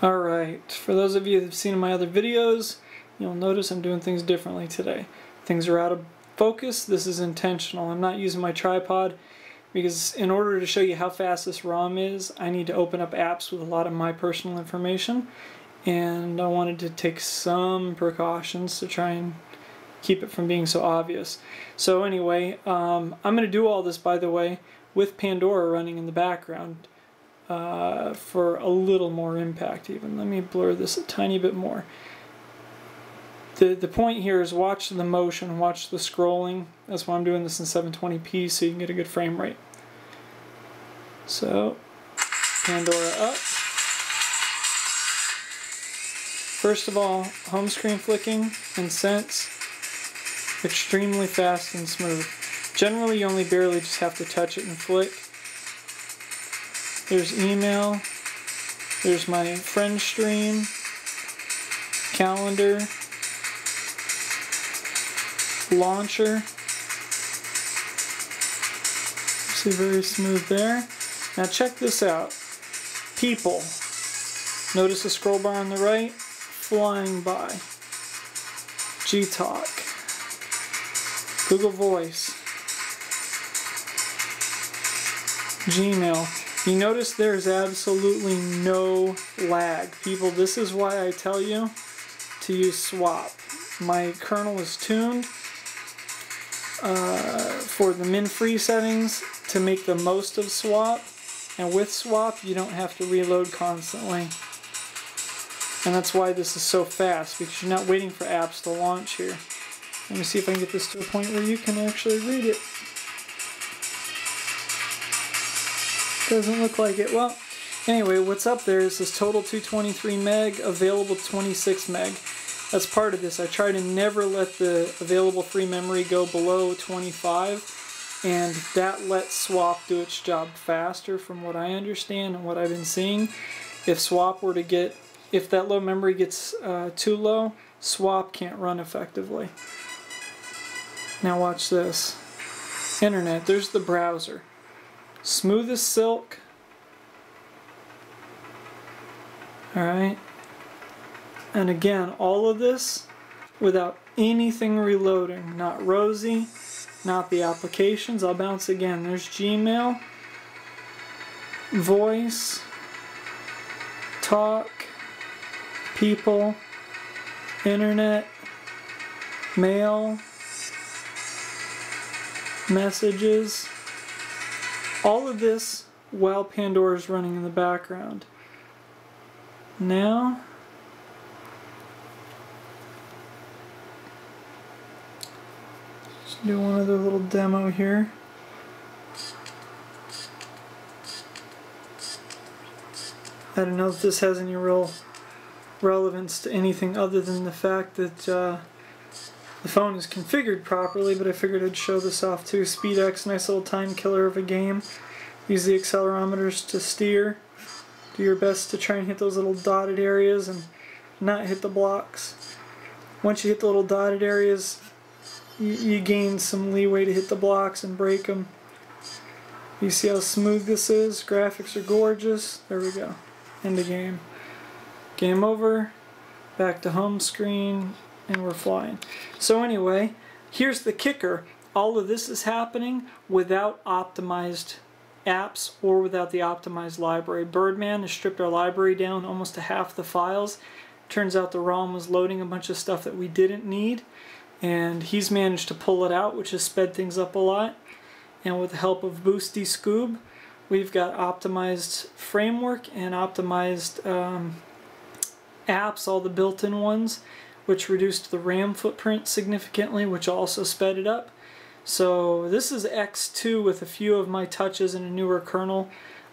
Alright, for those of you that have seen my other videos, you'll notice I'm doing things differently today. Things are out of focus. This is intentional. I'm not using my tripod because in order to show you how fast this ROM is, I need to open up apps with a lot of my personal information, and I wanted to take some precautions to try and keep it from being so obvious. So anyway, I'm going to do all this, by the way, with Pandora running in the background. For a little more impact even. Let me blur this a tiny bit more. The point here is watch the motion, watch the scrolling. That's why I'm doing this in 720p so you can get a good frame rate. So, Pandora up. First of all, home screen flicking and sense, extremely fast and smooth. Generally you only barely just have to touch it and flick. There's email, there's my friend stream, calendar, launcher. See, very smooth there. Now check this out. People. Notice the scroll bar on the right? Flying by. Gtalk. Google Voice. Gmail. You notice there's absolutely no lag. People, this is why I tell you to use swap. My kernel is tuned for the min-free settings to make the most of swap, and with swap you don't have to reload constantly. And that's why this is so fast, because you're not waiting for apps to launch here. Let me see if I can get this to a point where you can actually read it. Doesn't look like it. Well, anyway, what's up there is this total 223 meg, available 26 meg. That's part of this. I try to never let the available free memory go below 25, and that lets swap do its job faster from what I understand and what I've been seeing. If swap were to get, if that low memory gets too low, swap can't run effectively. Now watch this. Internet, there's the browser. Smooth as silk. Alright. And again, all of this without anything reloading. Not Rosie, not the applications. I'll bounce again. There's Gmail, Voice, Talk, People, Internet, Mail, Messages. All of this while Pandora is running in the background. Now, just do one other little demo here. I don't know if this has any real relevance to anything other than the fact that the phone is configured properly, but I figured I'd show this off too. SpeedX, nice little time killer of a game. Use the accelerometers to steer. Do your best to try and hit those little dotted areas and not hit the blocks. Once you hit the little dotted areas, you gain some leeway to hit the blocks and break them. You see how smooth this is? Graphics are gorgeous. There we go. End of game. Game over. Back to home screen. And we're flying. So anyway, here's the kicker. All of this is happening without optimized apps or without the optimized library. Birdman has stripped our library down almost to half the files. Turns out the ROM was loading a bunch of stuff that we didn't need, and he's managed to pull it out, which has sped things up a lot. And with the help of Boosty Scoob, we've got optimized framework and optimized apps, all the built-in ones, which reduced the RAM footprint significantly, which also sped it up. So this is X2 with a few of my touches in a newer kernel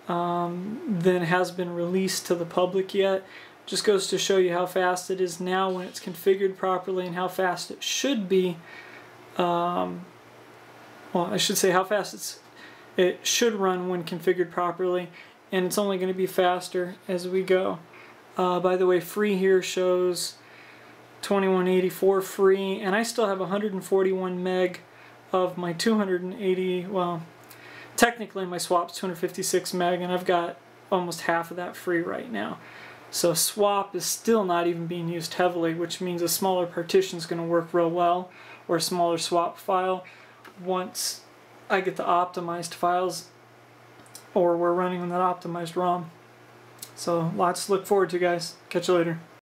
than has been released to the public yet. Just goes to show you how fast it is now when it's configured properly, and how fast it should be. Well, I should say how fast it should run when configured properly, and it's only going to be faster as we go. By the way, free here shows 2184 free, and I still have 141 meg of my 280, well, technically my swap's 256 meg, and I've got almost half of that free right now. So swap is still not even being used heavily, which means a smaller partition is going to work real well, or a smaller swap file, once I get the optimized files, or we're running on that optimized ROM. So lots to look forward to, guys. Catch you later.